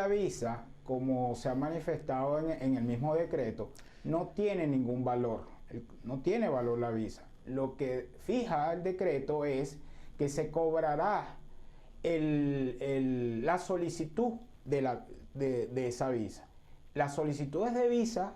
la visa, como se ha manifestado en el mismo decreto, no tiene ningún valor, no tiene valor la visa. Lo que fija el decreto es que se cobrará la solicitud de esa visa. Las solicitudes de visa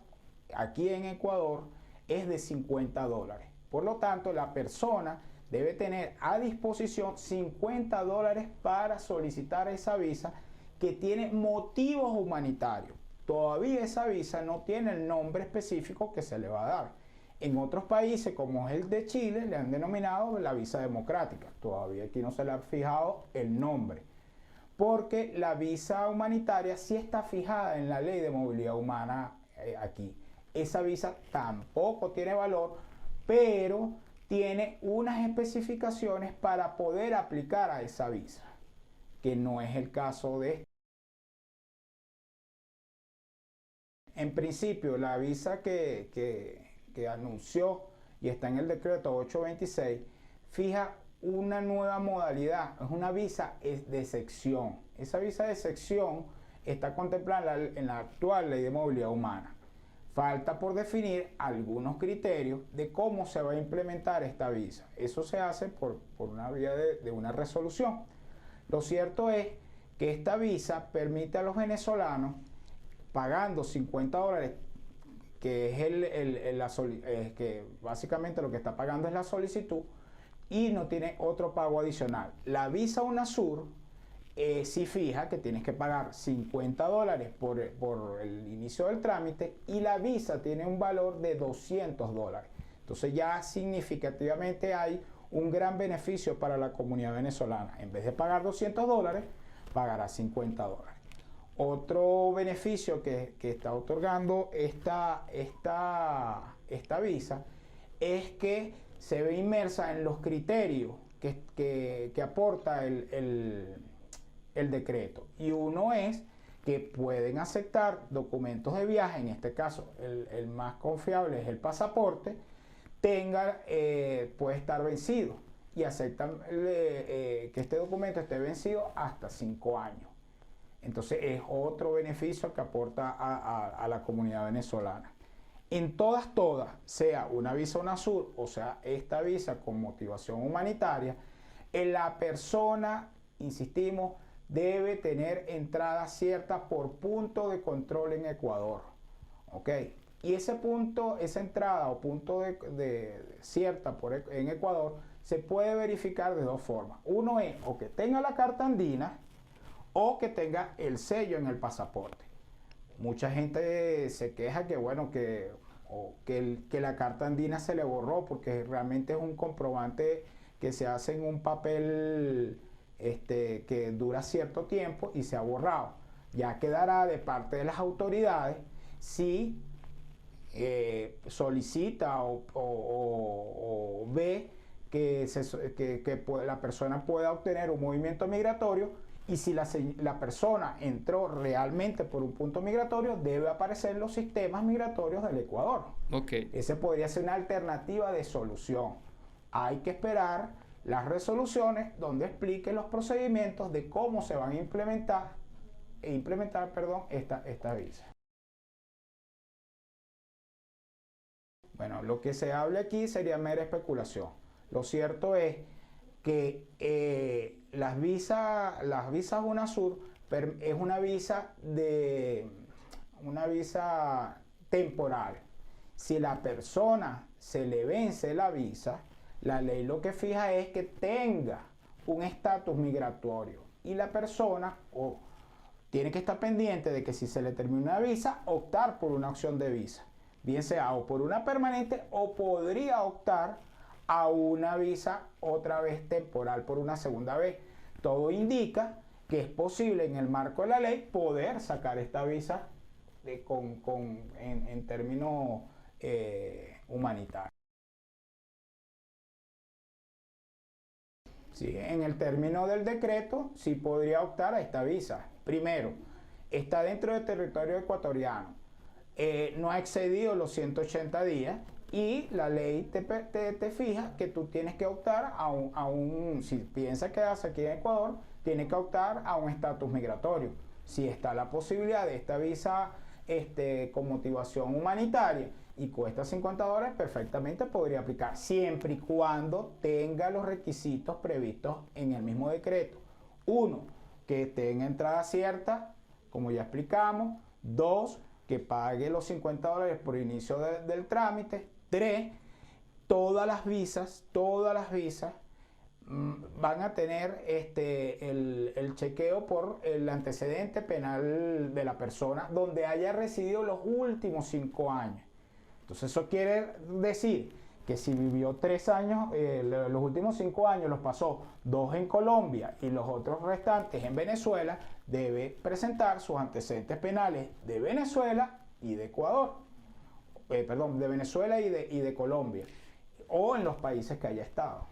aquí en Ecuador es de $50. Por lo tanto, la persona debe tener a disposición $50 para solicitar esa visa que tiene motivos humanitarios. Todavía esa visa no tiene el nombre específico que se le va a dar. En otros países, como es el de Chile, le han denominado la visa democrática. Todavía aquí no se le ha fijado el nombre, porque la visa humanitaria sí está fijada en la ley de movilidad humana aquí. Esa visa tampoco tiene valor, pero tiene unas especificaciones para poder aplicar a esa visa, que no es el caso de esta. En principio, la visa que anunció y está en el decreto 826 fija una nueva modalidad, es una visa de sección. Esa visa de sección está contemplada en la actual ley de movilidad humana. Falta por definir algunos criterios de cómo se va a implementar esta visa. Eso se hace por una vía de una resolución. Lo cierto es que esta visa permite a los venezolanos, pagando $50, que es que básicamente lo que está pagando es la solicitud, y no tiene otro pago adicional. La visa UNASUR sí fija que tienes que pagar $50 por el inicio del trámite, y la visa tiene un valor de $200. Entonces ya significativamente hay un gran beneficio para la comunidad venezolana. En vez de pagar $200, pagará $50. Otro beneficio que está otorgando esta visa es que se ve inmersa en los criterios que aporta el decreto. Y uno es que pueden aceptar documentos de viaje, en este caso el más confiable es el pasaporte, puede estar vencido, y aceptan que este documento esté vencido hasta 5 años. Entonces es otro beneficio que aporta a la comunidad venezolana. En todas, sea una visa UNASUR o sea esta visa con motivación humanitaria, la persona, insistimos, debe tener entrada cierta por punto de control en Ecuador. ¿Ok? Y esa entrada o punto cierta en Ecuador se puede verificar de dos formas. Uno es o que tenga la carta andina o que tenga el sello en el pasaporte. Mucha gente se queja que, bueno, que la carta andina se le borró, porque realmente es un comprobante que se hace en un papel que dura cierto tiempo y se ha borrado. Ya quedará de parte de las autoridades si solicita o ve que la persona pueda obtener un movimiento migratorio, y si la persona entró realmente por un punto migratorio, debe aparecer en los sistemas migratorios del Ecuador. Okay. Ese podría ser una alternativa de solución. Hay que esperar las resoluciones donde expliquen los procedimientos de cómo se van a implementar esta visa. Bueno, lo que se hable aquí sería mera especulación. Lo cierto es que las visas UNASUR es una visa temporal. Si la persona se le vence la visa, la ley lo que fija es que tenga un estatus migratorio, y la persona tiene que estar pendiente de que, si se le termina una visa, optar por una opción de visa, bien sea o por una permanente, o podría optar a una visa otra vez temporal por una segunda vez. Todo indica que es posible, en el marco de la ley, poder sacar esta visa en términos humanitarios. Sí, en el término del decreto sí podría optar a esta visa. Primero, está dentro del territorio ecuatoriano, no ha excedido los 180 días, y la ley te fija que tú tienes que optar si piensas quedarse aquí en Ecuador, tienes que optar a un estatus migratorio. si está la posibilidad de esta visa con motivación humanitaria y cuesta $50, perfectamente podría aplicar, siempre y cuando tenga los requisitos previstos en el mismo decreto. Uno, que esté en entrada cierta, como ya explicamos. Dos, que pague los $50 por inicio del trámite. Tres, todas las visas van a tener el chequeo por el antecedente penal de la persona donde haya residido los últimos 5 años. Entonces eso quiere decir que si vivió 3 años, los últimos 5 años los pasó 2 en Colombia y los otros restantes en Venezuela, debe presentar sus antecedentes penales de Venezuela y de Ecuador. De Venezuela y de Colombia, o en los países que haya estado.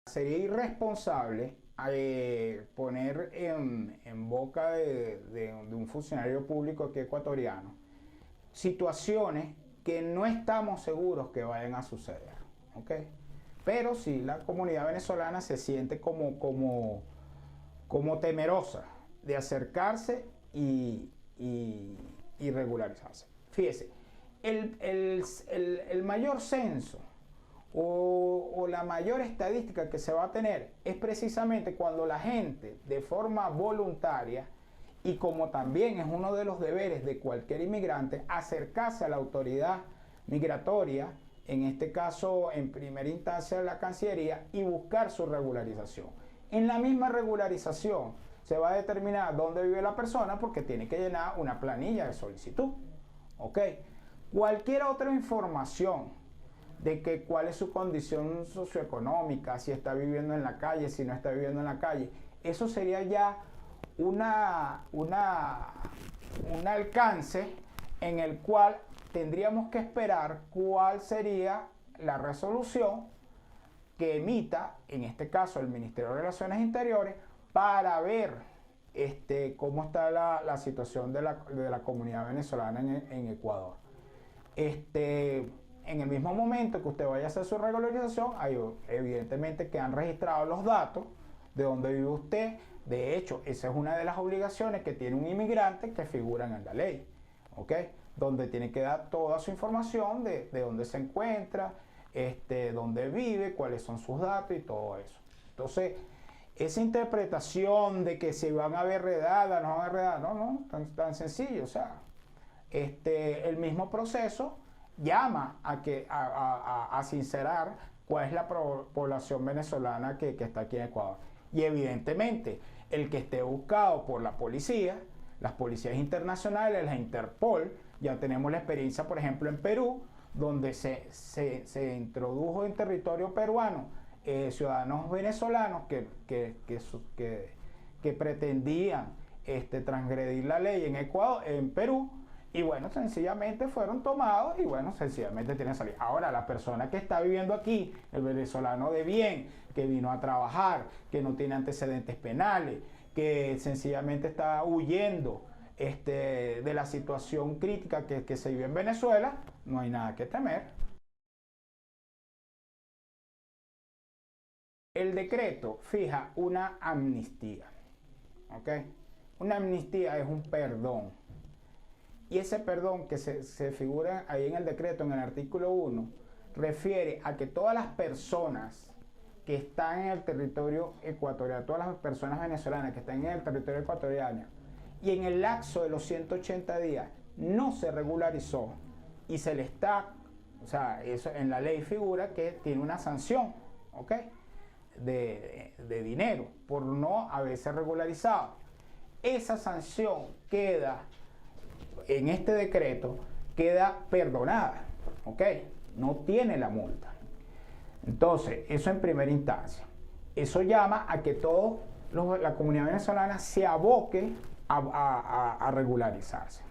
Sería irresponsable poner en boca de un funcionario público aquí ecuatoriano situaciones que no estamos seguros que vayan a suceder, ¿ok? Pero sí, la comunidad venezolana se siente como temerosa de acercarse y regularizarse. Fíjese, el mayor censo o la mayor estadística que se va a tener es precisamente cuando la gente de forma voluntaria, y como también es uno de los deberes de cualquier inmigrante, acercarse a la autoridad migratoria, en este caso en primera instancia la Cancillería, y buscar su regularización. En la misma regularización se va a determinar dónde vive la persona porque tiene que llenar una planilla de solicitud, ¿ok? Cualquier otra información de que cuál es su condición socioeconómica, si está viviendo en la calle, si no está viviendo en la calle, eso sería ya un alcance en el cual tendríamos que esperar cuál sería la resolución que emita, en este caso, el Ministerio de Relaciones Interiores, para ver cómo está la situación de la comunidad venezolana en Ecuador. En el mismo momento que usted vaya a hacer su regularización, hay evidentemente que han registrado los datos de dónde vive usted. De hecho, esa es una de las obligaciones que tiene un inmigrante que figuran en la ley, ¿ok? Donde tiene que dar toda su información de dónde se encuentra, dónde vive, cuáles son sus datos y todo eso. Entonces, esa interpretación de que se van a ver redadas, no van a redar, no, tan sencillo. O sea, el mismo proceso llama a sincerar cuál es la población venezolana que está aquí en Ecuador. Y evidentemente, el que esté buscado por la policía, las policías internacionales, la Interpol, ya tenemos la experiencia, por ejemplo, en Perú, donde se introdujo en territorio peruano ciudadanos venezolanos que pretendían transgredir la ley en Ecuador, en Perú, y bueno, sencillamente fueron tomados y bueno, sencillamente tienen que salir. Ahora, la persona que está viviendo aquí, el venezolano de bien, que vino a trabajar, que no tiene antecedentes penales, que sencillamente está huyendo de la situación crítica que se vive en Venezuela, no hay nada que temer. El decreto fija una amnistía, ¿ok? Una amnistía es un perdón. Y ese perdón que se figura ahí en el decreto, en el artículo 1, refiere a que todas las personas que están en el territorio ecuatoriano, todas las personas venezolanas que están en el territorio ecuatoriano, y en el lapso de los 180 días no se regularizó y se le está, o sea, eso en la ley figura que tiene una sanción, ¿ok? De dinero por no haberse regularizado. Esa sanción queda, en este decreto, queda perdonada, ¿ok? No tiene la multa. Entonces, eso en primera instancia. Eso llama a que toda la comunidad venezolana se aboque a regularizarse.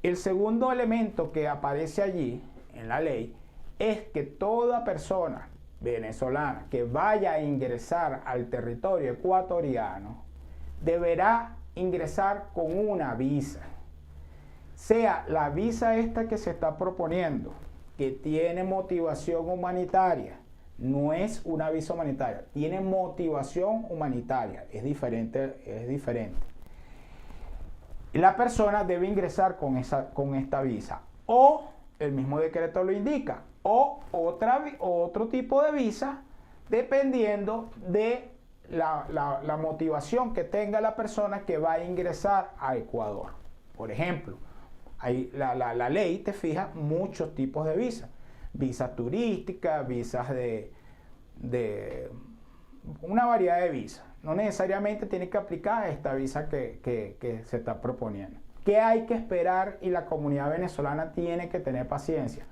El segundo elemento que aparece allí, en la ley, es que toda persona venezolana que vaya a ingresar al territorio ecuatoriano deberá ingresar con una visa. Sea la visa esta que se está proponiendo, que tiene motivación humanitaria, No es una visa humanitaria, tiene motivación humanitaria, es diferente, es diferente. La persona debe ingresar con esta visa, o el mismo decreto lo indica, o otro tipo de visa, dependiendo de la motivación que tenga la persona que va a ingresar a Ecuador. Por ejemplo, la ley te fija muchos tipos de visas. Visas turísticas, visas de una variedad de visas. No necesariamente tiene que aplicar esta visa que se está proponiendo. ¿Qué hay que esperar? Y la comunidad venezolana tiene que tener paciencia.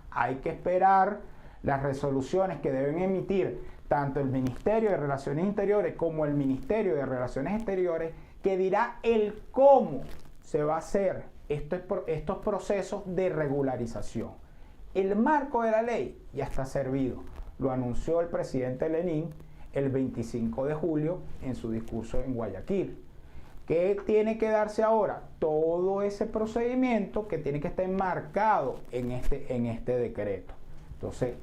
Hay que esperar las resoluciones que deben emitir tanto el Ministerio de Relaciones Interiores como el Ministerio de Relaciones Exteriores, que dirá el cómo se va a hacer estos procesos de regularización. El marco de la ley ya está servido. Lo anunció el presidente Lenín el 25 de julio en su discurso en Guayaquil. ¿Qué tiene que darse ahora? Todo ese procedimiento que tiene que estar enmarcado en este decreto. Entonces,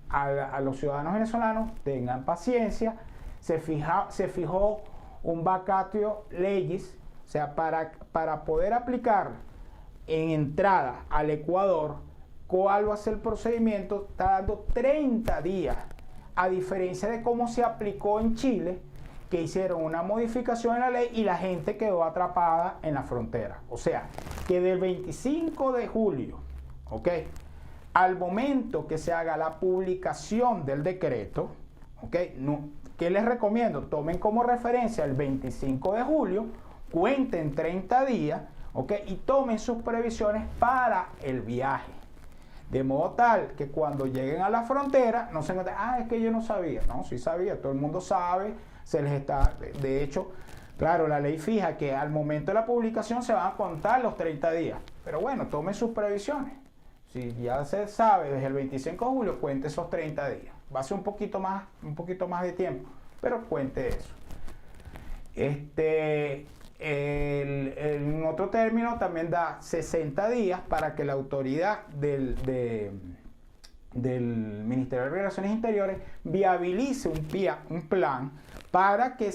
a los ciudadanos venezolanos tengan paciencia. Se fijó un vacatio legis, o sea, para poder aplicar en entrada al Ecuador, ¿cuál va a ser el procedimiento? Está dando 30 días, a diferencia de cómo se aplicó en Chile, que hicieron una modificación en la ley y la gente quedó atrapada en la frontera. O sea, que del 25 de julio, ¿ok?, al momento que se haga la publicación del decreto, ¿ok?, ¿qué les recomiendo? Tomen como referencia el 25 de julio, cuenten 30 días, ¿ok?, y tomen sus previsiones para el viaje. De modo tal que cuando lleguen a la frontera no se encuentren, es que yo no sabía. No, sí sabía, todo el mundo sabe, se les está, de hecho, claro, la ley fija que al momento de la publicación se van a contar los 30 días. Pero bueno, tomen sus previsiones. Si ya se sabe desde el 25 de julio, cuente esos 30 días. Va a ser un poquito más de tiempo, pero cuente eso. En otro término también da 60 días para que la autoridad del Ministerio de Relaciones Interiores viabilice un plan para que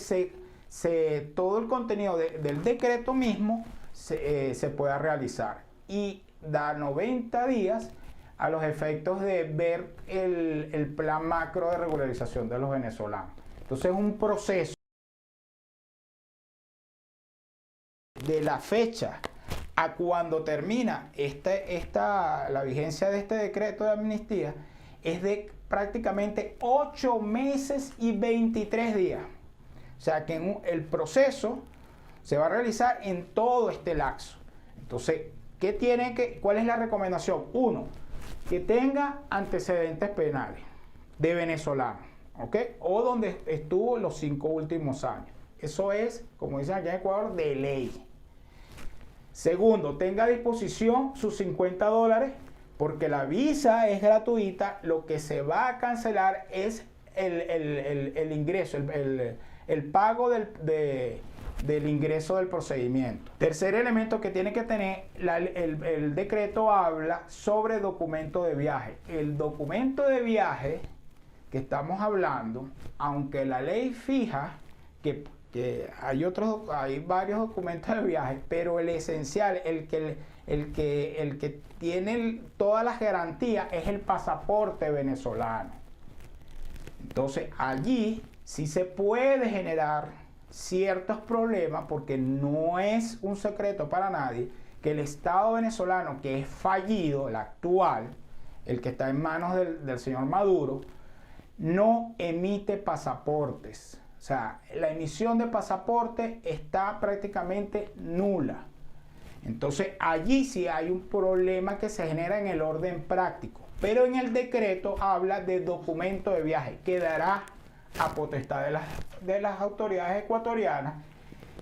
todo el contenido del decreto mismo se pueda realizar, y da 90 días a los efectos de ver el plan macro de regularización de los venezolanos. Entonces es un proceso de la fecha a cuando termina la vigencia de este decreto de amnistía, es de prácticamente 8 meses y 23 días. O sea que el proceso se va a realizar en todo este lapso. Entonces, ¿cuál es la recomendación? 1, que tenga antecedentes penales de venezolano, ¿ok?, o donde estuvo los 5 últimos años. Eso es, como dicen aquí en Ecuador, de ley. Segundo, tenga a disposición sus $50, porque la visa es gratuita. Lo que se va a cancelar es el ingreso, el pago del ingreso del procedimiento. Tercer elemento que tiene que tener, el decreto habla sobre documento de viaje. El documento de viaje que estamos hablando, aunque la ley fija que hay varios documentos de viaje, pero el esencial, el que tiene todas las garantías, es el pasaporte venezolano. Entonces allí sí se puede generar ciertos problemas, porque no es un secreto para nadie que el Estado venezolano, que es fallido, el actual, el que está en manos del señor Maduro, no emite pasaportes. O sea, la emisión de pasaporte está prácticamente nula. Entonces allí sí hay un problema que se genera en el orden práctico. Pero en el decreto habla de documento de viaje, que dará a potestad de las autoridades ecuatorianas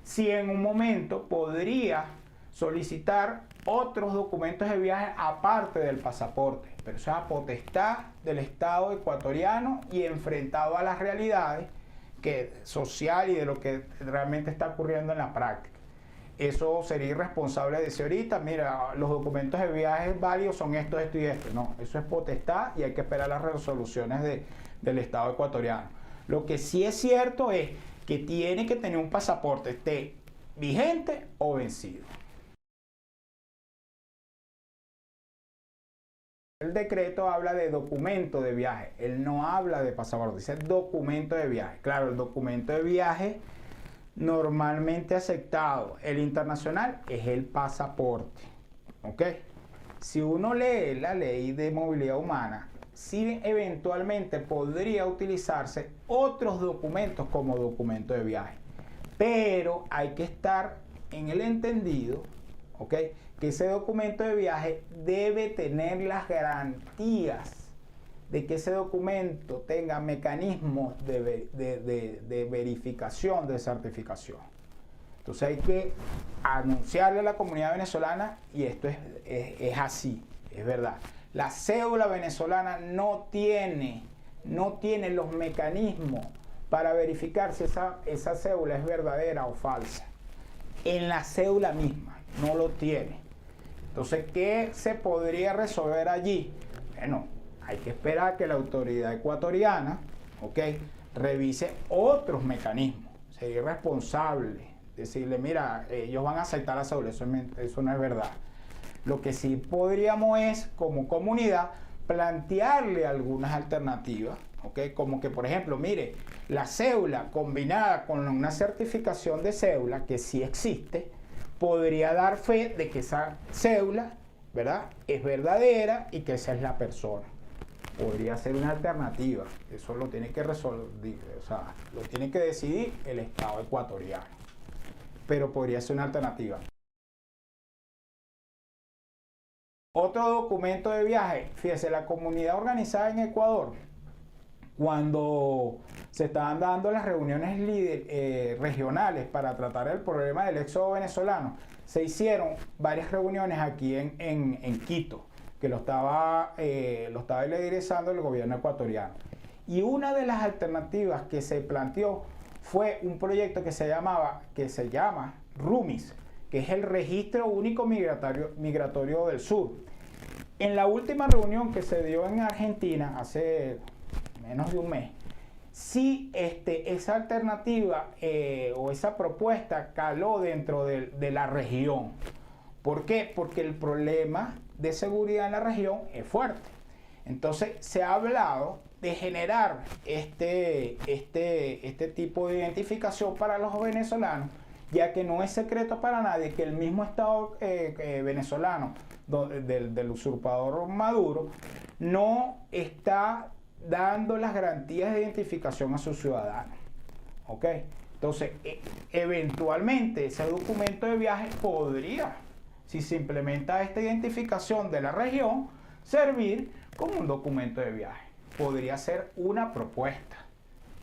si en un momento podría solicitar otros documentos de viaje aparte del pasaporte. Pero eso es a potestad del Estado ecuatoriano y enfrentado a las realidades social y de lo que realmente está ocurriendo en la práctica. eso sería irresponsable decir ahorita, mira, los documentos de viaje válidos son esto, esto y esto. No, eso es potestad y hay que esperar las resoluciones del Estado ecuatoriano. Lo que sí es cierto es que tiene que tener un pasaporte, esté vigente o vencido. El decreto habla de documento de viaje, él no habla de pasaporte, dice documento de viaje. Claro, el documento de viaje normalmente aceptado, el internacional, es el pasaporte. ¿Ok? Si uno lee la ley de movilidad humana, sí eventualmente podría utilizarse otros documentos como documento de viaje. Pero hay que estar en el entendido, ¿ok?, que ese documento de viaje debe tener las garantías de que ese documento tenga mecanismos de verificación, de certificación. Entonces hay que anunciarle a la comunidad venezolana, y esto es así, es verdad. La cédula venezolana no tiene los mecanismos para verificar si esa cédula es verdadera o falsa. En la cédula misma no lo tiene. Entonces, ¿qué se podría resolver allí? Bueno, hay que esperar que la autoridad ecuatoriana, ¿ok?, revise otros mecanismos. Sería irresponsable decirle, mira, ellos van a aceptar la cédula, eso no es verdad. Lo que sí podríamos es, como comunidad, plantearle algunas alternativas, ¿ok? Como que, por ejemplo, mire, la cédula combinada con una certificación de cédula, que sí existe, podría dar fe de que esa cédula, ¿verdad?, es verdadera y que esa es la persona. Podría ser una alternativa. Eso lo tiene que resolver, o sea, lo tiene que decidir el Estado ecuatoriano. Pero podría ser una alternativa. Otro documento de viaje, fíjese, la comunidad organizada en Ecuador, cuando se estaban dando las reuniones regionales para tratar el problema del éxodo venezolano, se hicieron varias reuniones aquí en Quito, que lo estaba liderizando el gobierno ecuatoriano. Y una de las alternativas que se planteó fue un proyecto que se llama RUMIS, que es el Registro Único Migratorio del Sur. En la última reunión que se dio en Argentina, hace menos de un mes, sí, esa alternativa o esa propuesta caló dentro de la región. ¿Por qué? Porque el problema de seguridad en la región es fuerte. Entonces se ha hablado de generar este tipo de identificación para los venezolanos, ya que no es secreto para nadie que el mismo Estado venezolano del usurpador Maduro no está dando las garantías de identificación a sus ciudadanos. ¿Ok? Entonces, eventualmente ese documento de viaje podría, si se implementa esta identificación de la región, servir como un documento de viaje. Podría ser una propuesta.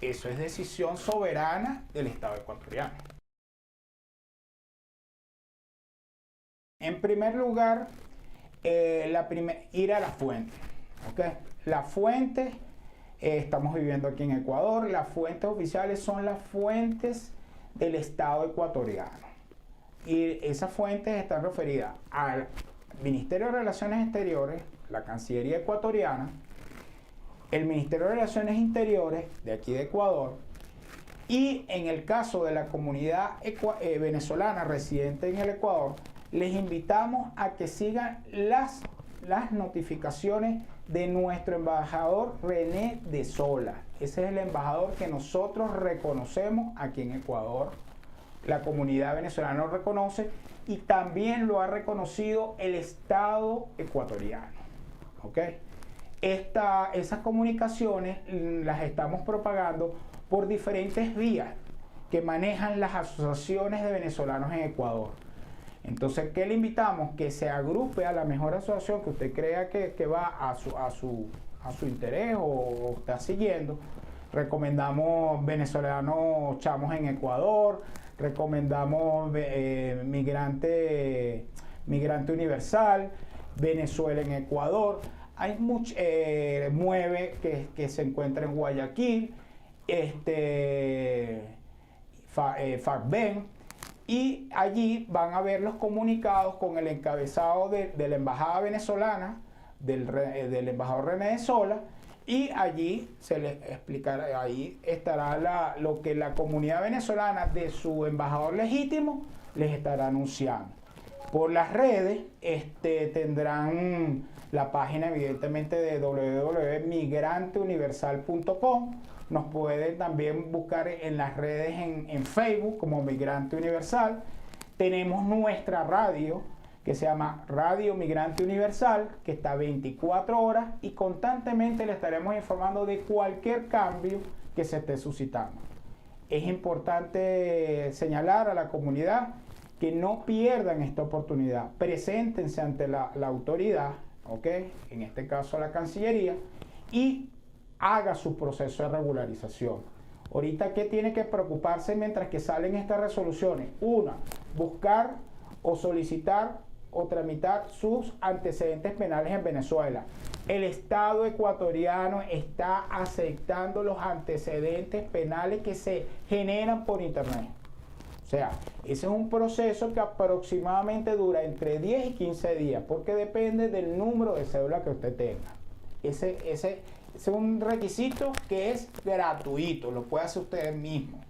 Eso es decisión soberana del Estado ecuatoriano. En primer lugar, ir a la fuente. ¿Ok? La fuente, estamos viviendo aquí en Ecuador, las fuentes oficiales son las fuentes del Estado ecuatoriano. Y esas fuentes están referidas al Ministerio de Relaciones Exteriores, la Cancillería ecuatoriana, el Ministerio de Relaciones Interiores de aquí de Ecuador, y en el caso de la comunidad venezolana residente en el Ecuador, les invitamos a que sigan las notificaciones de nuestro embajador René de Sola. Ese es el embajador que nosotros reconocemos aquí en Ecuador. La comunidad venezolana lo reconoce y también lo ha reconocido el Estado ecuatoriano. ¿Ok? Esas comunicaciones las estamos propagando por diferentes vías que manejan las asociaciones de venezolanos en Ecuador. Entonces, ¿qué le invitamos? Que se agrupe a la mejor asociación que usted crea que va a su interés o está siguiendo. Recomendamos Venezolanos Chamos en Ecuador, recomendamos Migrante Universal, Venezuela en Ecuador. Hay Mueve que se encuentra en Guayaquil, FARBEN. y allí van a ver los comunicados con el encabezado de la embajada venezolana, del embajador René de Sola, y allí se les explicará, ahí estará lo que la comunidad venezolana de su embajador legítimo les estará anunciando. Por las redes tendrán la página evidentemente de www.migranteuniversal.com. Nos pueden también buscar en las redes en Facebook como Migrante Universal. Tenemos nuestra radio que se llama Radio Migrante Universal, que está 24 horas y constantemente le estaremos informando de cualquier cambio que se esté suscitando. Es importante señalar a la comunidad que no pierdan esta oportunidad. Preséntense ante la autoridad, ¿ok? En este caso la Cancillería, y haga su proceso de regularización. Ahorita, ¿qué tiene que preocuparse mientras que salen estas resoluciones? Una, buscar o solicitar o tramitar sus antecedentes penales en Venezuela. El Estado ecuatoriano está aceptando los antecedentes penales que se generan por Internet. O sea, ese es un proceso que aproximadamente dura entre 10 y 15 días, porque depende del número de cédula que usted tenga. Ese es un requisito que es gratuito, lo puede hacer usted mismo.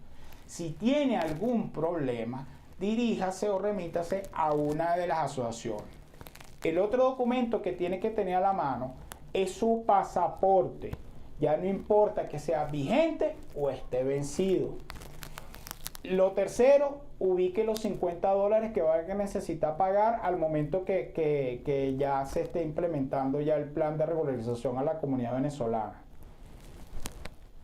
Si tiene algún problema, diríjase o remítase a una de las asociaciones. El otro documento que tiene que tener a la mano es su pasaporte. Ya no importa que sea vigente o esté vencido. Lo tercero, ubique los $50 que va a necesitar pagar al momento que ya se esté implementando ya el plan de regularización a la comunidad venezolana.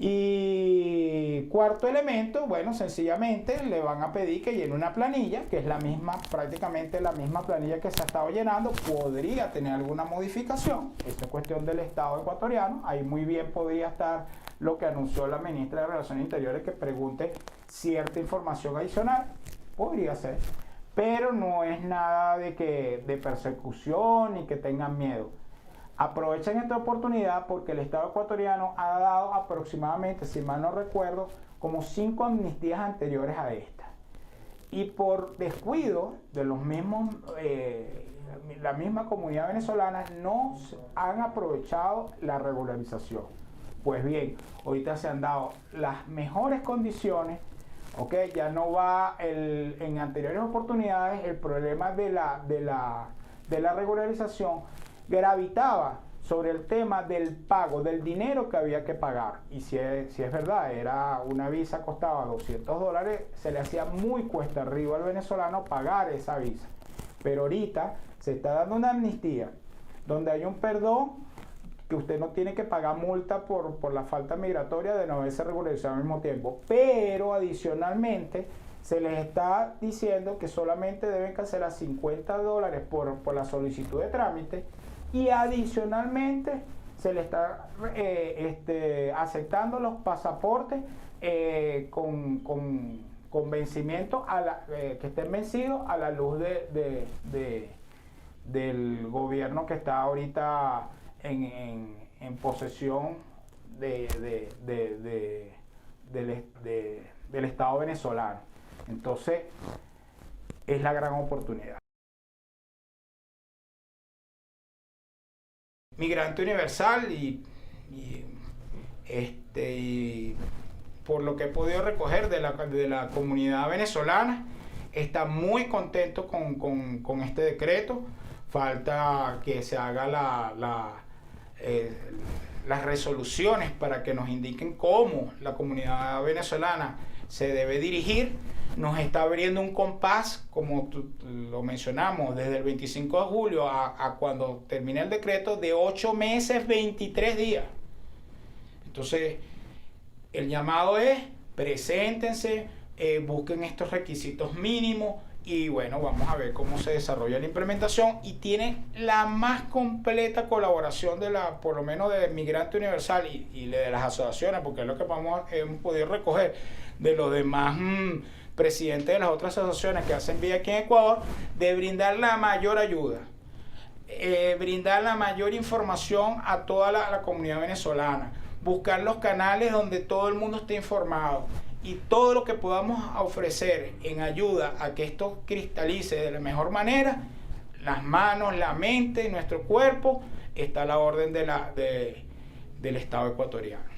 Y cuarto elemento, bueno, sencillamente le van a pedir que llene una planilla, que es la misma, prácticamente la misma planilla que se ha estado llenando. Podría tener alguna modificación, esta es cuestión del Estado ecuatoriano. Ahí muy bien podría estar lo que anunció la ministra de Relaciones Interiores, que pregunte cierta información adicional, podría ser, pero no es nada de persecución ni que tengan miedo. Aprovechen esta oportunidad porque el Estado ecuatoriano ha dado aproximadamente, si mal no recuerdo, como 5 amnistías anteriores a esta. Y por descuido de los mismos, la misma comunidad venezolana, no han aprovechado la regularización. Pues bien, ahorita se han dado las mejores condiciones, ¿ok? Ya no va en anteriores oportunidades el problema de la regularización gravitaba sobre el tema del pago, del dinero que había que pagar. Y si es verdad, era una visa costaba $200, se le hacía muy cuesta arriba al venezolano pagar esa visa. Pero ahorita se está dando una amnistía donde hay un perdón, que usted no tiene que pagar multa por la falta migratoria de no haberse regularizado al mismo tiempo. Pero adicionalmente se les está diciendo que solamente deben cancelar $50 por la solicitud de trámite, y adicionalmente se le está aceptando los pasaportes con vencimiento que estén vencidos a la luz del gobierno que está ahorita en posesión del Estado venezolano. Entonces, es la gran oportunidad. Migrante Universal y por lo que he podido recoger de la comunidad venezolana, está muy contento con este decreto. Falta que se haga las resoluciones para que nos indiquen cómo la comunidad venezolana se debe dirigir. Nos está abriendo un compás, como lo mencionamos, desde el 25 de julio a cuando termine el decreto, de 8 meses, 23 días. Entonces, el llamado es, preséntense, busquen estos requisitos mínimos y bueno, vamos a ver cómo se desarrolla la implementación, y tiene la más completa colaboración por lo menos de Migrante Universal y de las asociaciones, porque es lo que hemos podido recoger de los demás presidentes de las otras asociaciones que hacen vida aquí en Ecuador, de brindar la mayor ayuda, brindar la mayor información a toda la comunidad venezolana, buscar los canales donde todo el mundo esté informado y todo lo que podamos ofrecer en ayuda a que esto cristalice de la mejor manera, las manos, la mente, nuestro cuerpo, está a la orden del Estado ecuatoriano.